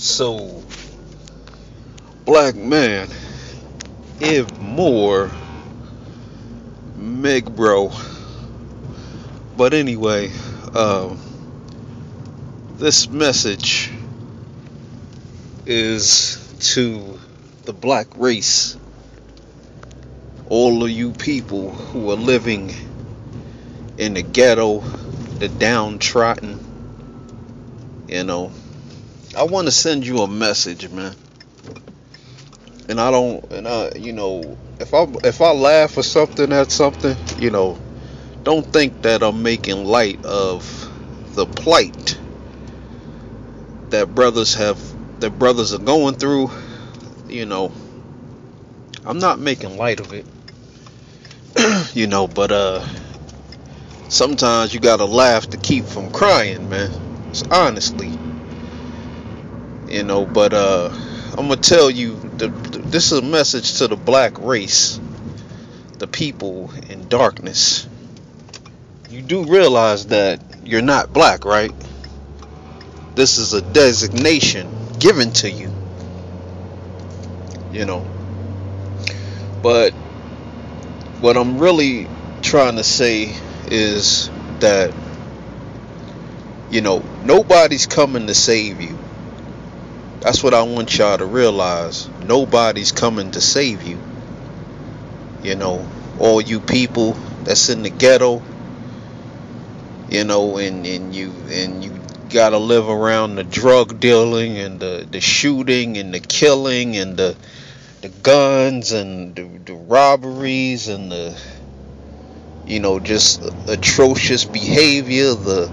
So, black man, if more, Meg bro. But anyway, this message is to the black race, all of you people who are living in the ghetto, the downtrodden. I want to send you a message, man. And if I laugh or something at something, don't think that I'm making light of the plight that brothers are going through. I'm not making light of it. But sometimes you gotta laugh to keep from crying, man. It's honestly. But I'm gonna tell you, this is a message to the black race, the people in darkness. You do realize that you're not black, right? This is a designation given to you. But what I'm really trying to say is that, nobody's coming to save you. That's what I want y'all to realize. Nobody's coming to save you. All you people that's in the ghetto, and you gotta live around the drug dealing and the shooting and the killing and the guns and the robberies and the just atrocious behavior, the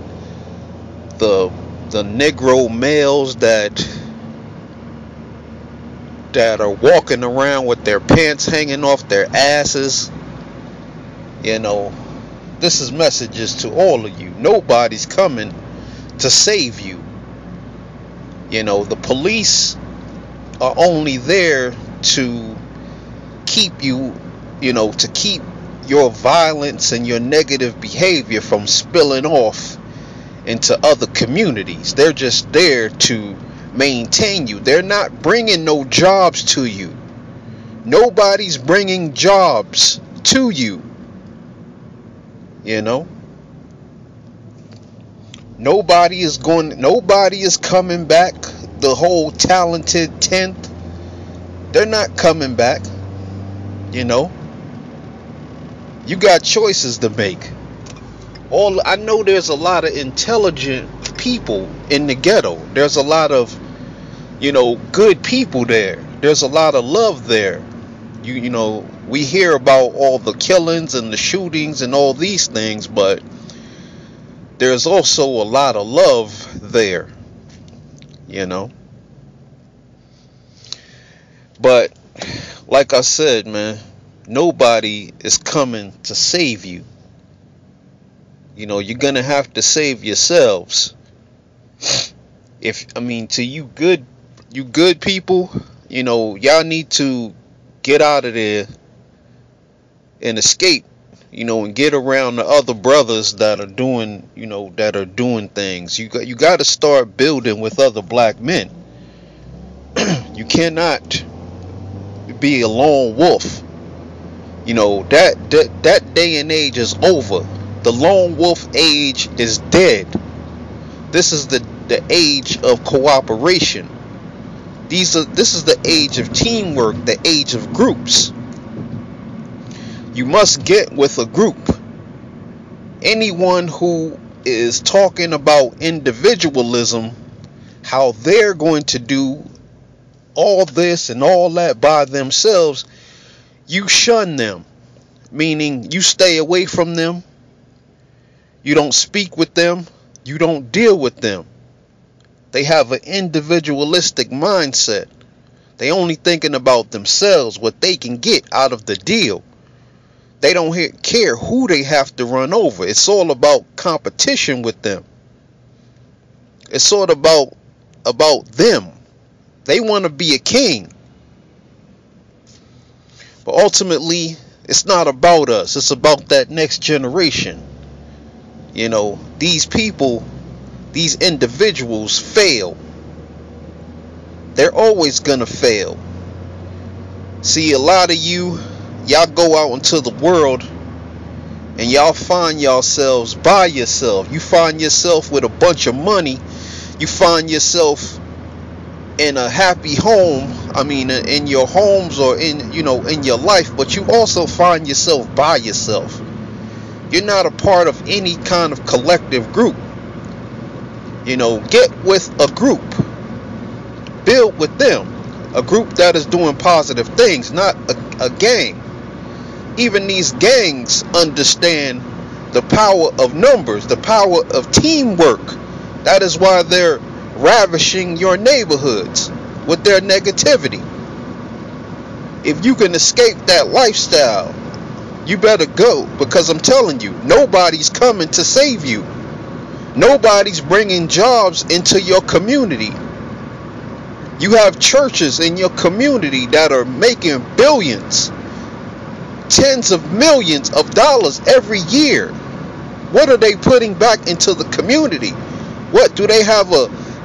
Negro males that are walking around with their pants hanging off their asses. This is messages to all of you. Nobody's coming to save you. The police are only there to keep you, to keep your violence and your negative behavior from spilling off into other communities. They're just there to maintain you. They're not bringing no jobs to you. Nobody's bringing jobs to you. Nobody is coming back. The whole talented 10th, they're not coming back. You got choices to make. I know there's a lot of intelligent people in the ghetto. There's a lot of good people there. There's a lot of love there. We hear about all the killings and the shootings and all these things, but there's also a lot of love there. But like I said, man, nobody is coming to save you. You're gonna have to save yourselves. To you good people, y'all need to get out of there and escape, and get around the other brothers that are doing, things. You got to start building with other black men. You cannot be a lone wolf. That day and age is over. The lone wolf age is dead. This is the age of cooperation. This is the age of teamwork, the age of groups. You must get with a group. Anyone who is talking about individualism, how they're going to do all this and all that by themselves, you shun them. Meaning you stay away from them. You don't speak with them. You don't deal with them. They have an individualistic mindset. They only thinking about themselves, what they can get out of the deal. They don't care who they have to run over. It's all about competition with them. It's sort of about them. They want to be a king. But ultimately, it's not about us. It's about that next generation. These people, these individuals fail. They're always gonna fail. See, a lot of y'all go out into the world and y'all find yourselves by yourself. You find yourself with a bunch of money. You find yourself in a happy home. I mean, in your homes or in your life, but you also find yourself by yourself. You're not a part of any kind of collective group. Get with a group. Build with them. A group that is doing positive things, not a gang. Even these gangs understand the power of numbers, the power of teamwork. That is why they're ravishing your neighborhoods with their negativity. If you can escape that lifestyle, you better go, because I'm telling you, nobody's coming to save you. Nobody's bringing jobs into your community. You have churches in your community that are making billions, tens of millions of dollars every year. What are they putting back into the community? What do they have?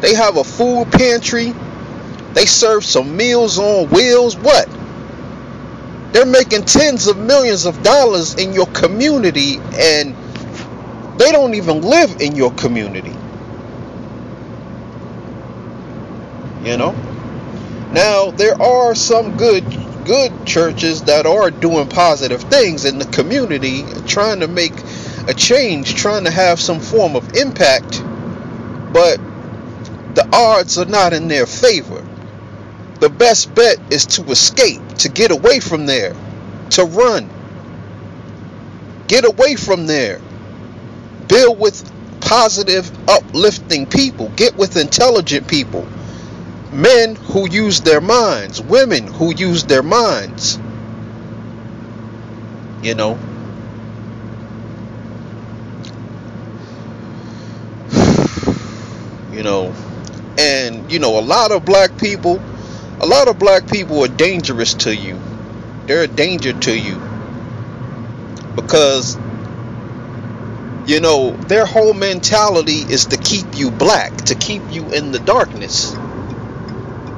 They have a food pantry. They serve some meals on wheels. What? They're making tens of millions of dollars in your community, and they don't even live in your community. Now there are some good churches that are doing positive things in the community, trying to make a change, trying to have some form of impact, but the odds are not in their favor. The best bet is to escape, to get away from there, to run. Get away from there. Build with positive, uplifting people. Get with intelligent people. Men who use their minds. Women who use their minds. And a lot of black people are dangerous to you. They're a danger to you because their whole mentality is to keep you black, to keep you in the darkness.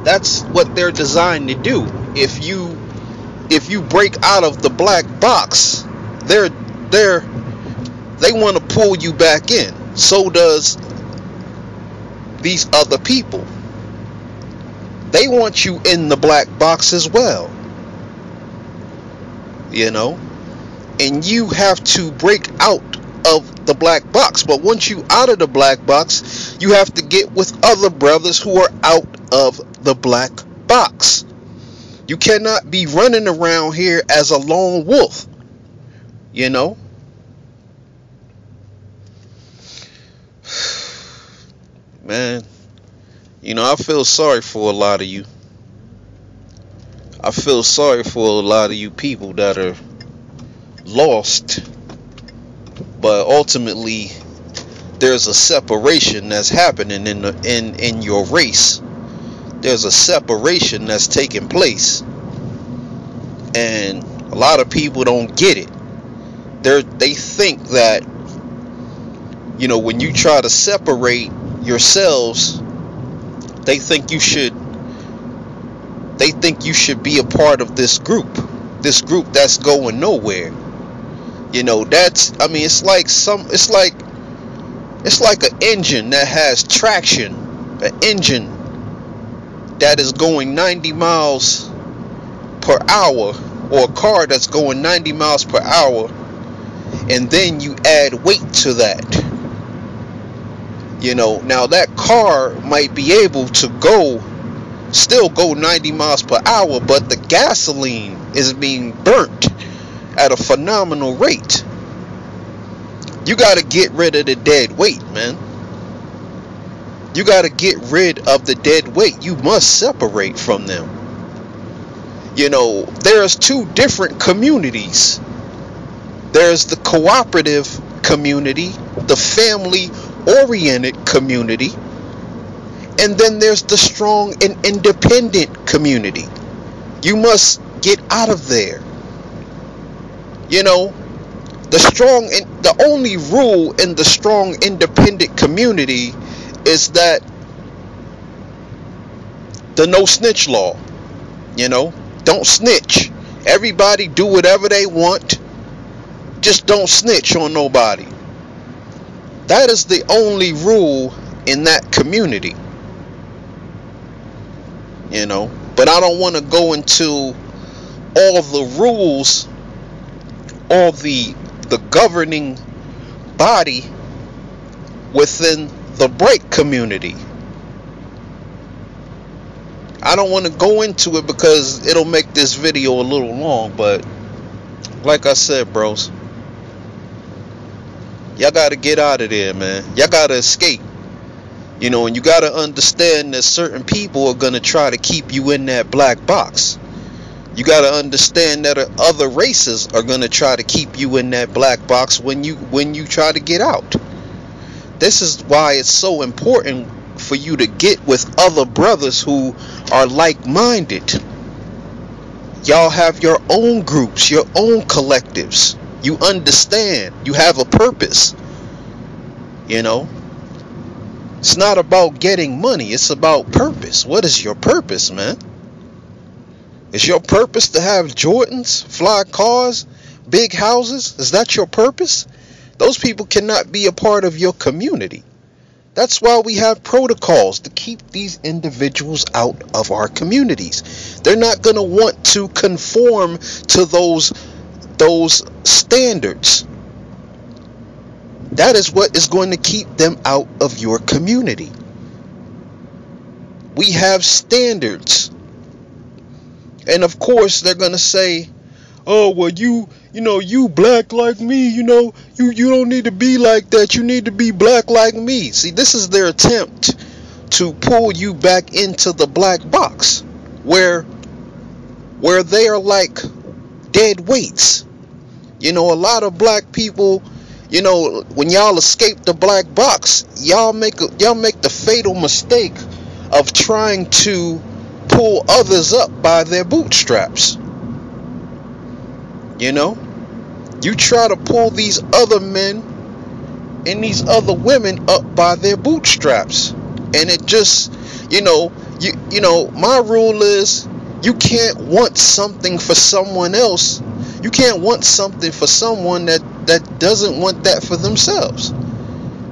That's what they're designed to do. If you break out of the black box, they want to pull you back in. So does these other people. They want you in the black box as well. And you have to break out of the black box. But once you out of the black box, you have to get with other brothers who are out of the black box. You cannot be running around here as a lone wolf. Man, I feel sorry for a lot of you. I feel sorry for a lot of you people that are lost, but ultimately there's a separation that's happening in your race. There's a separation that's taking place, and a lot of people don't get it. They think that when you try to separate yourselves, they think you should be a part of this group that's going nowhere. It's like an engine that has traction, an engine that is going 90 miles per hour, or a car that's going 90 miles per hour, and then you add weight to that. Now that car might be able to still go 90 miles per hour, but the gasoline is being burnt at a phenomenal rate. You got to get rid of the dead weight, man. You got to get rid of the dead weight. You must separate from them. There's two different communities. There's the cooperative community, the family-oriented community, and then there's the strong and independent community. You must get out of there. The only rule in the strong independent community is that the no snitch law. You know, don't snitch. Everybody do whatever they want. Just don't snitch on nobody. That is the only rule in that community. You know, but I don't want to go into all the rules, all the governing body within the break community. I don't want to go into it because it'll make this video a little long, but like I said, bros, y'all gotta get out of there, man. Y'all gotta escape. You know, and you gotta understand that certain people are gonna try to keep you in that black box. You gotta understand that other races are gonna try to keep you in that black box when you try to get out. This is why it's so important for you to get with other brothers who are like-minded. Y'all have your own groups, your own collectives. You understand. You have a purpose. You know? It's not about getting money. It's about purpose. What is your purpose, man? Is your purpose to have Jordans, fly cars, big houses? Is that your purpose? Those people cannot be a part of your community. That's why we have protocols to keep these individuals out of our communities. They're not going to want to conform to those standards. That is what is going to keep them out of your community. We have standards. And of course they're going to say, oh, well, you black like me, you don't need to be like that. You need to be black like me. See, this is their attempt to pull you back into the black box where they are like dead weights. You know, a lot of black people, you know, when y'all escape the black box, y'all make the fatal mistake of trying to pull others up by their bootstraps. You know, you try to pull these other men and these other women up by their bootstraps, and it just, you know, my rule is you can't want something for someone else. You can't want something for someone that doesn't want that for themselves.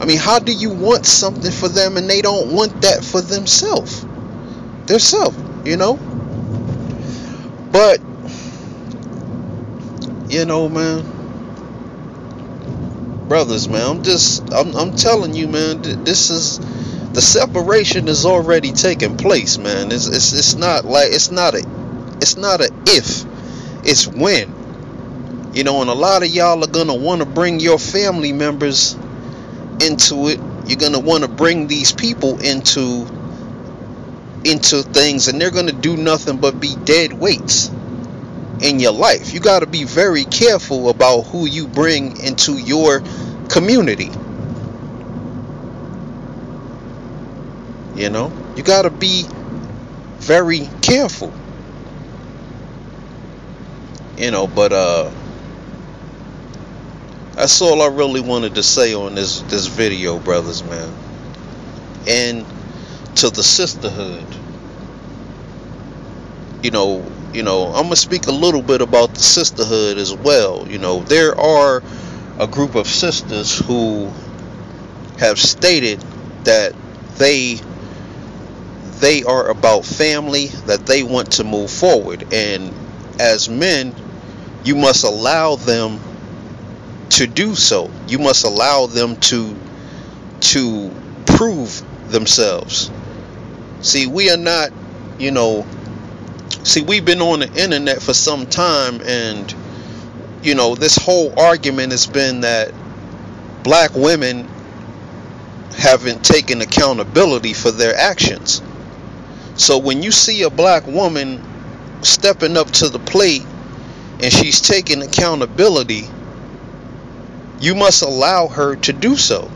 I mean, how do you want something for them and they don't want that for themselves? You know? But, you know, man, brothers, man, I'm telling you, man, this is, the separation is already taking place, man. It's not a if, it's when. You know, and a lot of y'all are gonna want to bring your family members into it. You're gonna want to bring these people into things, and they're gonna do nothing but be dead weights in your life. You got to be very careful about who you bring into your community. You know, you got to be very careful. You know, but that's all I really wanted to say on this video, brothers, man. And to the sisterhood, you know, I'm gonna speak a little bit about the sisterhood as well. You know, there are a group of sisters who have stated that they are about family, that they want to move forward, and as men, you must allow them to do so. You must allow them to prove themselves. See, we are not, we've been on the internet for some time, and this whole argument has been that black women haven't taken accountability for their actions. So when you see a black woman stepping up to the plate and she's taking accountability, you must allow her to do so.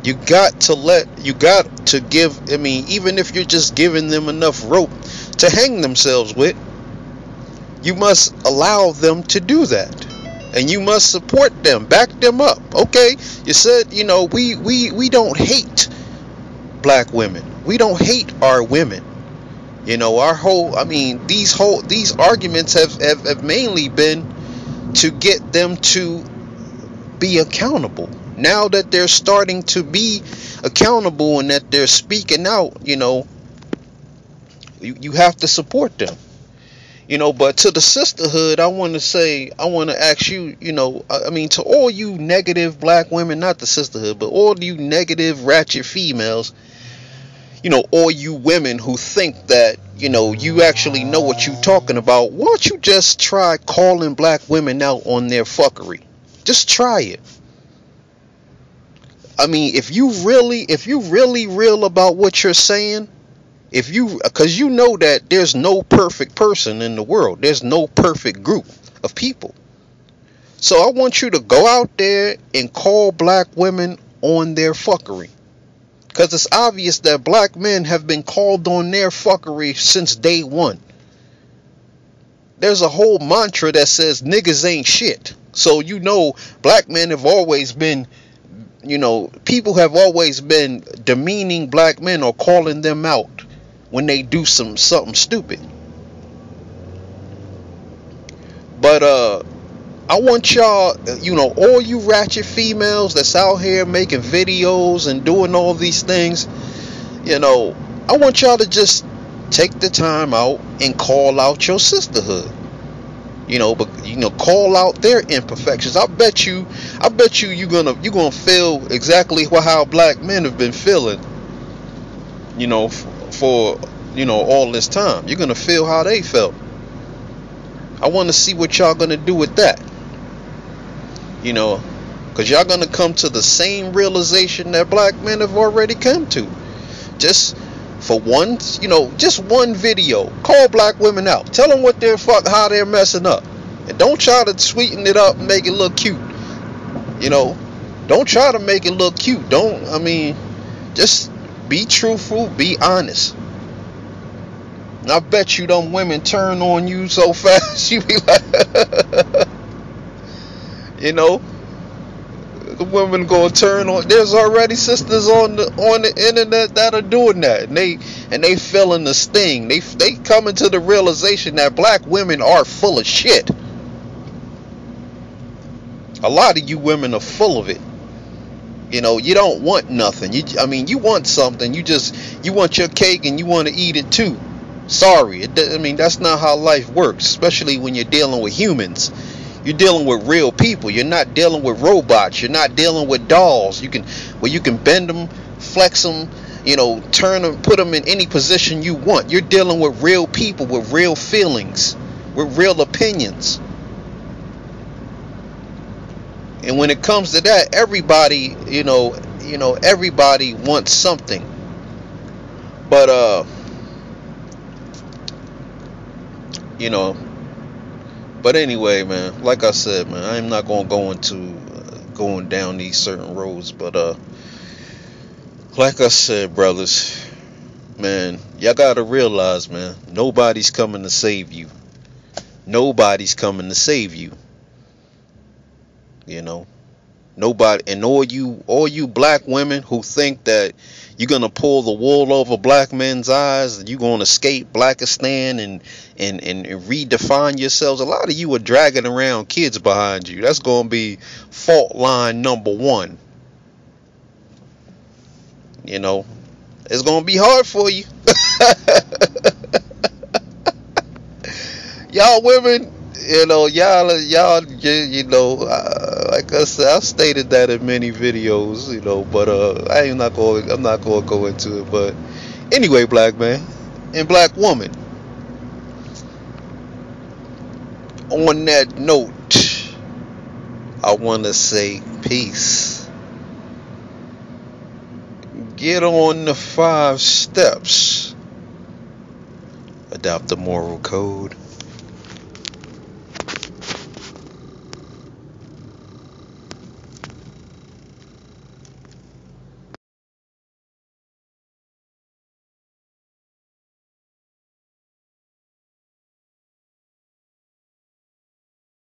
You got to give, even if you're just giving them enough rope to hang themselves with, you must allow them to do that. And you must support them, back them up. Okay, you said, we don't hate black women. We don't hate our women. These arguments have mainly been to get them to be accountable. Now that they're starting to be accountable and that they're speaking out, you have to support them. But to the sisterhood, I want to ask you, to all you negative black women, not the sisterhood, but all you negative ratchet females, all you women who think that, you actually know what you're talking about, why don't you just try calling black women out on their fuckery? Just try it. If you really real about what you're saying, because you know that there's no perfect person in the world, there's no perfect group of people. So I want you to go out there and call black women on their fuckery. Because it's obvious that black men have been called on their fuckery since day one. There's a whole mantra that says niggas ain't shit. So black men have always been, people have always been demeaning black men or calling them out when they do something stupid. But I want y'all, all you ratchet females that's out here making videos and doing all these things, I want y'all to just take the time out and call out your sisterhood. Call out their imperfections. I bet you you're gonna feel exactly how black men have been feeling, for all this time. You're gonna feel how they felt. I want to see what y'all gonna do with that. Because y'all gonna come to the same realization that black men have already come to. Just for just one video, call black women out. Tell them how they're messing up. And don't try to sweeten it up and make it look cute. Don't try to make it look cute. Just be truthful, be honest. And I bet you them women turn on you so fast, you be like, the women gonna turn on. There's already sisters on the internet that are doing that, and they feeling the sting. They coming to the realization that black women are full of shit. A lot of you women are full of it. You don't want nothing. You want something. You want your cake and you want to eat it too. Sorry, that's not how life works. Especially when you're dealing with humans. You're dealing with real people. You're not dealing with robots. You're not dealing with dolls. You can bend them, flex them, turn them, put them in any position you want. You're dealing with real people with real feelings, with real opinions. And when it comes to that, everybody, everybody wants something. But But anyway, man, like I said, man, I'm not gonna go into going down these certain roads, but like I said, brothers, man, y'all gotta realize, man, nobody's coming to save you. Nobody's coming to save you. Nobody. And all you black women who think that you're gonna pull the wool over black men's eyes, and you're gonna escape Blackistan and redefine yourselves. A lot of you are dragging around kids behind you. That's gonna be fault line number one. It's gonna be hard for you. Y'all women, like I said, I've stated that in many videos, but I'm not going to go into it. But anyway, black man and black woman, on that note, I want to say peace. Get on the 5 steps. Adopt the moral code.